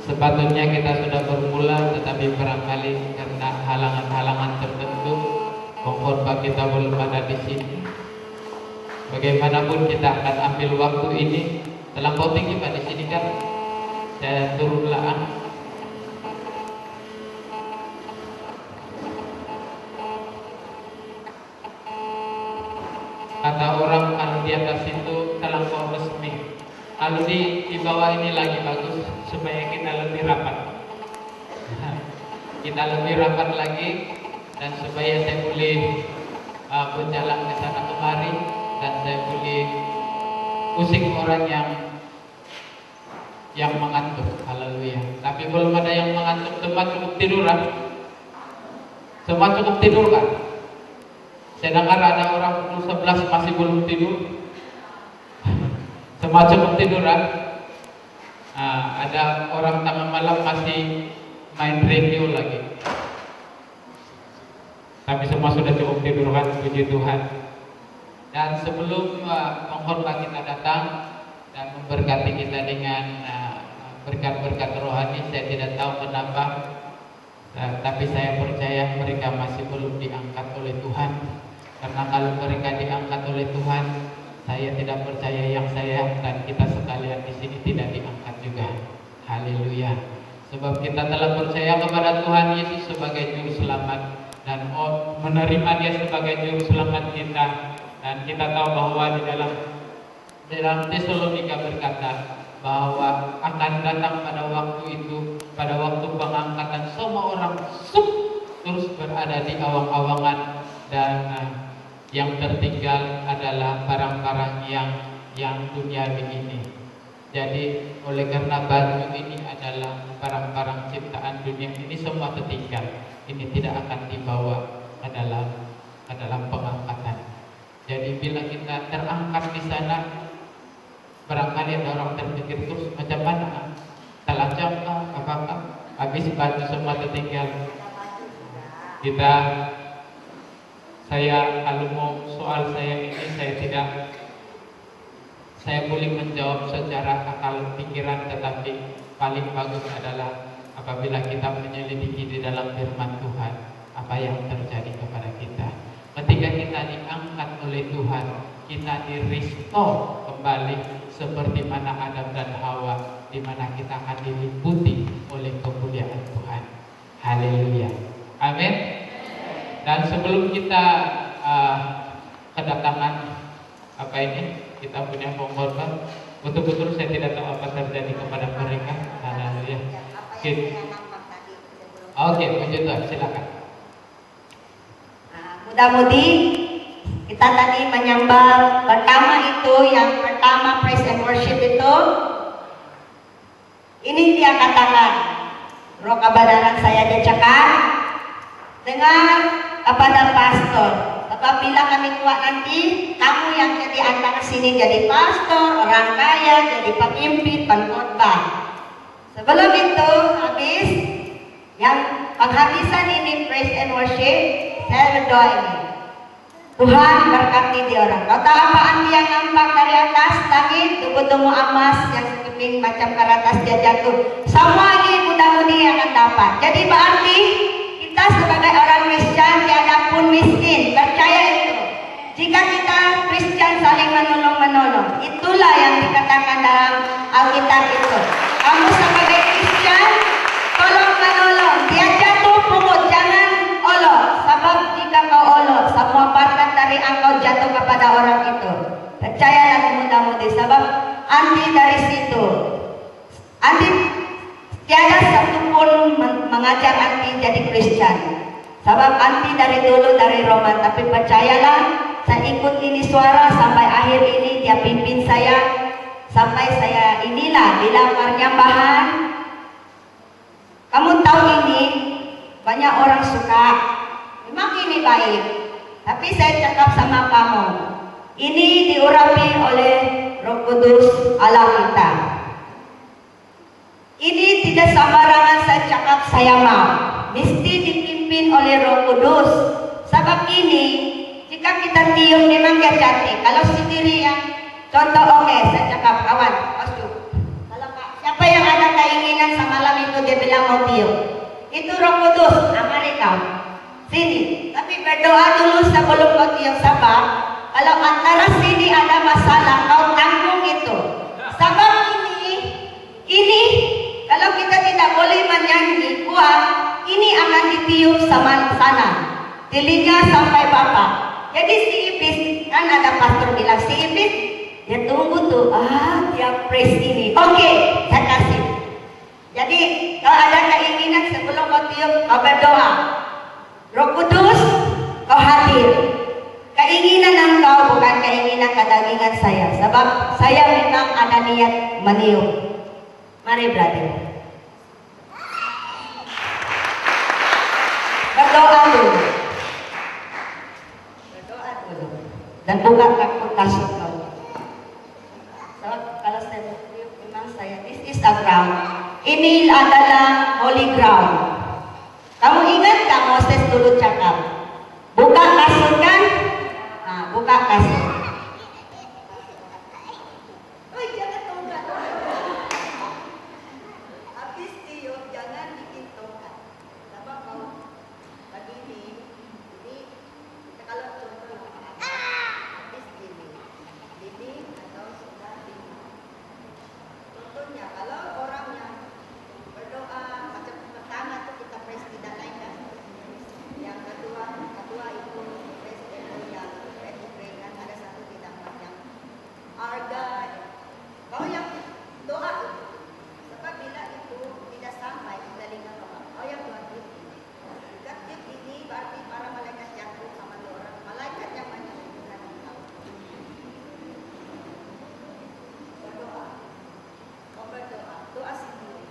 Sepatutnya kita sudah bermula, tetapi barangkali karena halangan-halangan tertentu, khotbah kita belum ada di sini. Bagaimanapun kita akan ambil waktu ini. Terlampau tinggi Pak di sini kan? Saya turunlah. Kata orang kalau di atas itu terlampau resmi. Kalau di bawah ini lagi bagus supaya kita lebih rapat. Kita lebih rapat lagi dan supaya saya boleh berjalan ke sana kemari dan saya boleh pusing orang yang mengantuk. Haleluya. Tapi belum ada yang mengantuk, tempat cukup tidur kan? Semua cukup tidur kan? Saya dengar ada orang pukul 11 masih belum tidur. Semua cukup tidur kan? Ada orang tengah malam masih main radio lagi. Tapi semua sudah cukup tidur kan? Puji Tuhan. Dan sebelum pengkhotbah kita datang dan memberkati kita dengan berkat-berkat rohani, saya tidak tahu kenapa, tapi saya percaya mereka masih belum diangkat oleh Tuhan. Karena kalau mereka diangkat oleh Tuhan, saya tidak percaya yang saya dan kita sekalian di sini tidak diangkat juga. Haleluya. Sebab kita telah percaya kepada Tuhan Yesus sebagai juru selamat dan menerima Dia sebagai juru selamat kita. Dan kita tahu bahwa di dalam Tesalonika berkata bahwa akan datang pada waktu itu, pada waktu pengangkatan, semua orang terus berada di awang-awangan dan yang tertinggal adalah barang-barang yang duniawi ini. Jadi oleh karena baju ini adalah barang-barang ciptaan dunia ini, semua tertinggal. Ini tidak akan dibawa ke dalam pengangkatan. Jadi bila kita terangkat di sana, barangkali ada orang terpikir terus macam mana? Telanjang kah? Apakah? Habis baju semua tertinggal. Saya kalau mau soal saya ini saya boleh menjawab secara akal pikiran, tetapi paling bagus adalah apabila kita menyelidiki di dalam firman Tuhan apa yang terjadi kepada kita. Ketika kita diangkat oleh Tuhan, kita di-restore kembali seperti mana Adam dan Hawa, di mana kita akan diliputi oleh kemuliaan Tuhan. Haleluya. Amin. Dan sebelum kita kedatangan kita punya pengkhotbah, betul-betul saya tidak tahu apa terjadi kepada mereka. Haleluya. Oke, puji Tuhan, silakan. Mudah-mudi kita tadi menyembah pertama itu, yang pertama praise and worship itu, ini dia katakan, roh kebenaran saya diajak dengar kepada pastor. Apabila kami kuat nanti, kamu yang jadi antara sini jadi pastor, orang kaya, jadi pemimpin, pengkhotbah. Sebelum itu habis, yang penghabisan ini praise and worship, saya berdoa ini, Tuhan berkati dia orang. Kau tahu apaan dia nampak dari atas langit, tunggu-tunggu emas yang sekeping macam ke atas dia jatuh. Semua ini mudah-mudi akan dapat. Jadi berarti kita sebagai orang Kristen tiada pun miskin. Percaya itu. Jika kita Kristen saling menolong-menolong, itulah yang dikatakan dalam Alkitab itu. Kamu sebagai Kristen tolong menolong. Dia jatuh pungut, jangan olok. Sebab jika kau olok, semua berkat dari engkau jatuh kepada orang itu. Percayalah mudah-mudi. Sebab anti dari situ, anti tiada satu pun mengajar anti jadi Kristen. Sebab anti dari dulu dari Roma. Tapi percayalah, saya ikut ini suara sampai akhir ini. Dia pimpin saya sampai saya inilah bila penyambahan. Kamu tahu ini banyak orang suka, memang ini baik. Tapi saya cakap sama kamu, ini diurapi oleh Roh Kudus Allah kita. Ini tidak sembarangan saya cakap saya mau, mesti dipimpin oleh Roh Kudus. Sebab ini jika kita tiup memang dia cantik. Kalau sendiri yang contoh, oke, saya cakap kawan, masuk. Kalau siapa yang ada keinginan keinginan semalam itu dia bilang mau tiup. Itu Roh Kudus, mari kau sini. Tapi berdoa dulu sebelum kau tiup, sebab kalau antara sini ada masalah, kau tanggung itu. Sebab ini kalau kita tidak boleh menyanyi kuat, ini akan ditiup sama sana, telinga sampai bapak. Jadi si iblis, kan ada pastor bilang, si iblis dia tunggu tuh, dia praise ini. Oke, saya kasih. Jadi kalau ada keinginan sebelum kau tiup, kau berdoa. Roh Kudus, kau hadir. Keinginan engkau bukan keinginan kedagingan saya, sebab saya memang ada niat meniup. Mari brother. Berdoa dulu. Berdoa dulu. Dan buka kasut kau. Sebab kalau saya meniup, memang saya, this is a ground. Ini adalah holy ground. Kamu ingat tak Moses dulu cakap? Buka kasut kan? Buka kasut. Oh, jangan tongkat. Habis tiup jangan bikin tongkat. Sebab kau begini, ini kalau contoh habis ini atau sudah ini. Contohnya kalau orang yang berdoa macam pertama tuh kita praise tidak naik kan? Yang kedua itu praise yang kan ada satu tidak yang arga. Kau yang doa itu, sebab bila itu tidak sampai ke telinga kau yang doa ini. Tiup ini berarti para malaikat jatuh sama orang, malaikat yang menyembuhkan kau. Berdoa, kau berdoa, doa sendiri.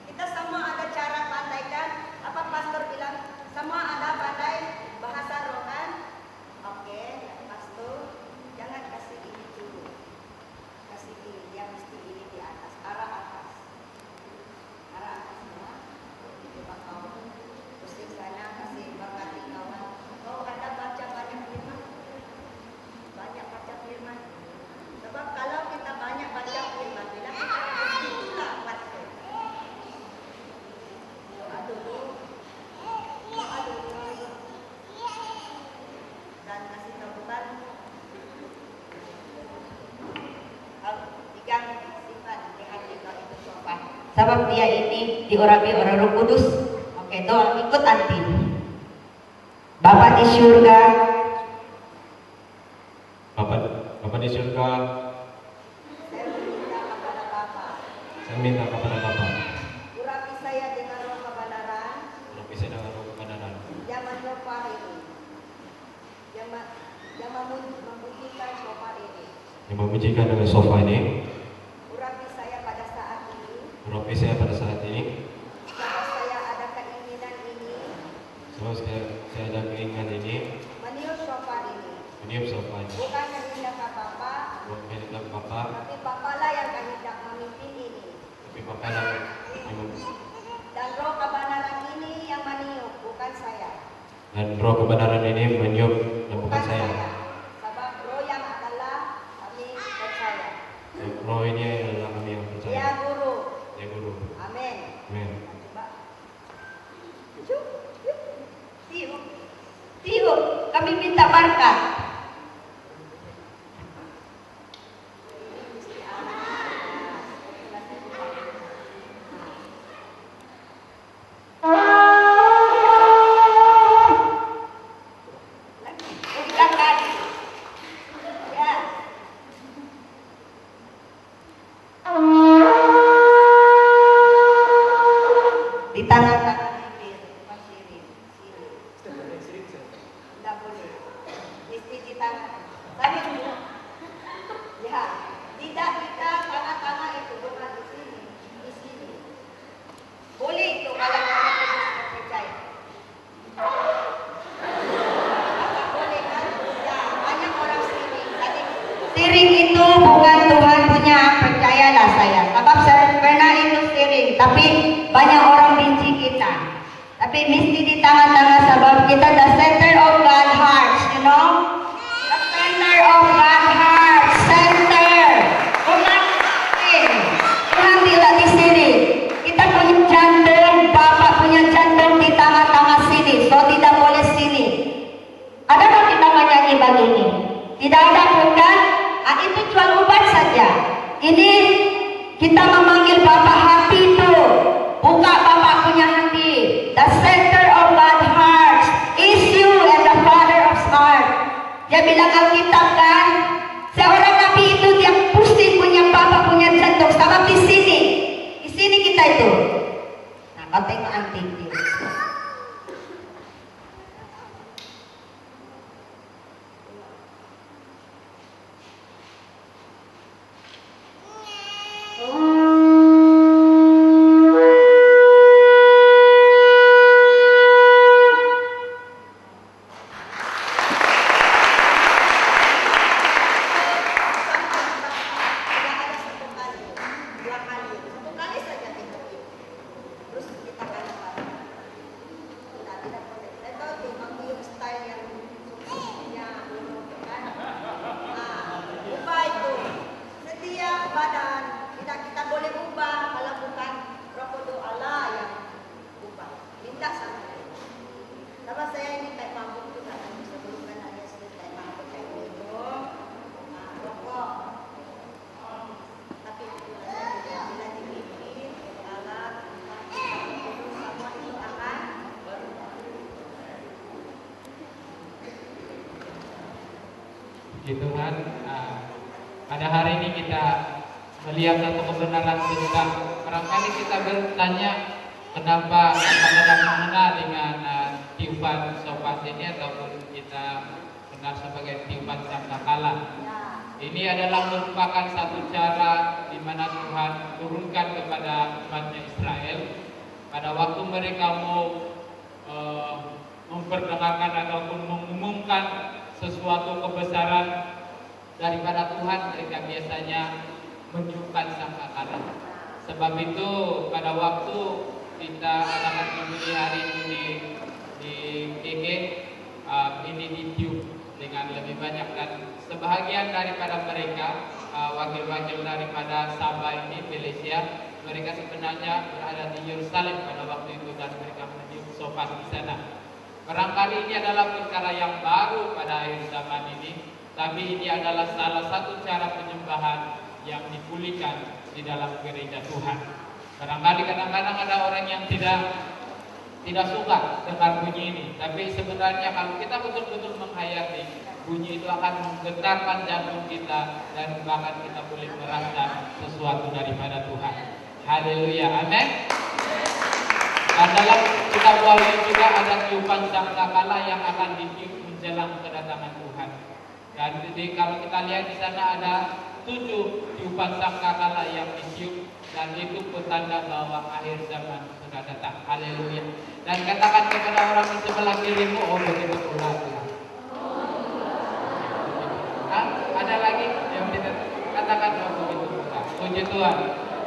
Kita semua ada cara pandai kan? Apa pastor bilang? Semua ada pandai bahasa roh kan? Oke, pastor, jangan kasih ini dulu. Kasih ini, dia mesti ini di atas, arah atas. Arah atas semua. Coba kau pusing sana, kasih berkati kawan. Kau ada baca banyak firman? Banyak baca firman. Sebab kalau kita banyak baca firman, bila kita itulah pastor. Doa dulu. Doa dulu. Dan kasih tahukan tiga sifat di hati kau itu sopan. Sebab dia ini diurapi oleh Roh Kudus. Oke, doa ikut anti. Bapa di surga, Bapa di surga, saya minta kepada Bapa, urapi saya dengan roh kebenaran, urapi saya dengan roh kebenaran, yang menopang ini, yang membunyikan sopan ini. yang memujikan dengan sofa ini, Urapi saya pada saat ini, urapi saya pada saat ini, sebab saya ada keinginan ini, sebab saya ada keinginan ini, meniup sopan ini. meniup sofa ini. Bukan kehendak Bapa, Bukan kehendak Bapa, tapi Bapa lah yang kehendak memimpin ini. tapi Bapa lah yang Dan roh kebenaran ini yang meniup, bukan saya. dan roh kebenaran ini meniup dan bukan saya. Sebab roh yang adalah kami percaya. Roh ini adalah kami yang Dia percaya. guru. Ya guru. Amin. Amin. Coba. Tiup. Tiup. Kami minta berkat. Ulang lagi. Ya. Di tangan-tangan bibir, bukan sirip. Tidak boleh. Mesti di tangan. Tapi ya, tidak tangan-tangan itu bukan di sini, di sini. Boleh itu kalau orang tidak percaya. Boleh kan? Ya, banyak orang siring. Siring itu bukan Tuhan punya, percayalah saya. Sebab saya pernah itu siring, tapi banyak orang benci kita. Tapi mesti di tangan-tangan sebab kita the center of God hearts, you know? The center of God hearts, center. Bukan Tuhan tidak di sini. Kita punya memanggil Bapak hati itu. Buka Bapak punya hati. The center of God's heart is you and the Father of heart. Dia bilang Alkitab kan, seorang nabi itu dia pusing punya Bapak punya jantung. Sama di sini kita itu. Nah, kau tengok anting dia. Puji Tuhan, pada hari ini kita melihat satu kebenaran tentang barangkali kita bertanya kenapa kadang mengenal dengan tiupan sopas ini ataupun kita kenal sebagai tiupan sangkakala. Ini adalah merupakan satu cara di mana Tuhan turunkan kepada umatnya Israel pada waktu mereka mau memperdengarkan ataupun mengumumkan sesuatu kebesaran daripada Tuhan. Mereka biasanya menunjukkan sangkakala. Sebab itu pada waktu kita akan memilih hari ini di GG ini ditiup dengan lebih banyak, dan sebahagian daripada mereka wakil-wakil daripada Sabah ini, Malaysia, mereka sebenarnya berada di Yerusalem pada waktu itu dan mereka meniup sopas di sana. Barangkali ini adalah perkara yang baru pada akhir zaman ini, tapi ini adalah salah satu cara penyembahan yang dipulihkan di dalam gereja Tuhan. Barangkali kadang-kadang ada orang yang tidak suka dengar bunyi ini, tapi sebenarnya kalau kita betul-betul menghayati, bunyi itu akan menggetarkan jantung kita dan bahkan kita boleh merasa sesuatu daripada Tuhan. Haleluya, amin. Dan dalam kitab Wahyu juga ada tiupan sangkakala yang akan ditiup menjelang kedatangan Tuhan. Dan jadi kalau kita lihat di sana ada 7 tiupan sangkakala yang ditiup, dan itu petanda bahwa akhir zaman sudah datang. Haleluya. Dan katakan kepada orang di sebelah kirimu, oh begitu pula. Ada lagi yang kita katakan, oh begitu pula. Puji Tuhan.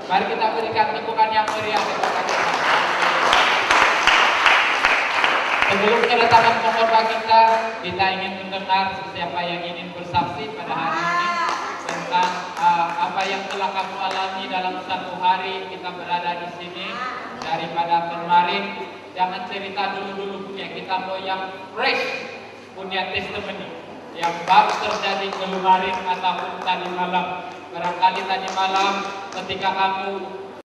Mari kita berikan tepukan yang meriah kepada Tuhan. Sebelum kedatangan pengkhotbah kita ingin mendengar siapa yang ingin bersaksi pada hari ini tentang apa yang telah kamu alami dalam satu hari kita berada di sini daripada kemarin. Jangan cerita dulu punya, kita mau yang fresh, punya testimoni yang baru terjadi kemarin ataupun tadi malam. Barangkali tadi malam ketika kamu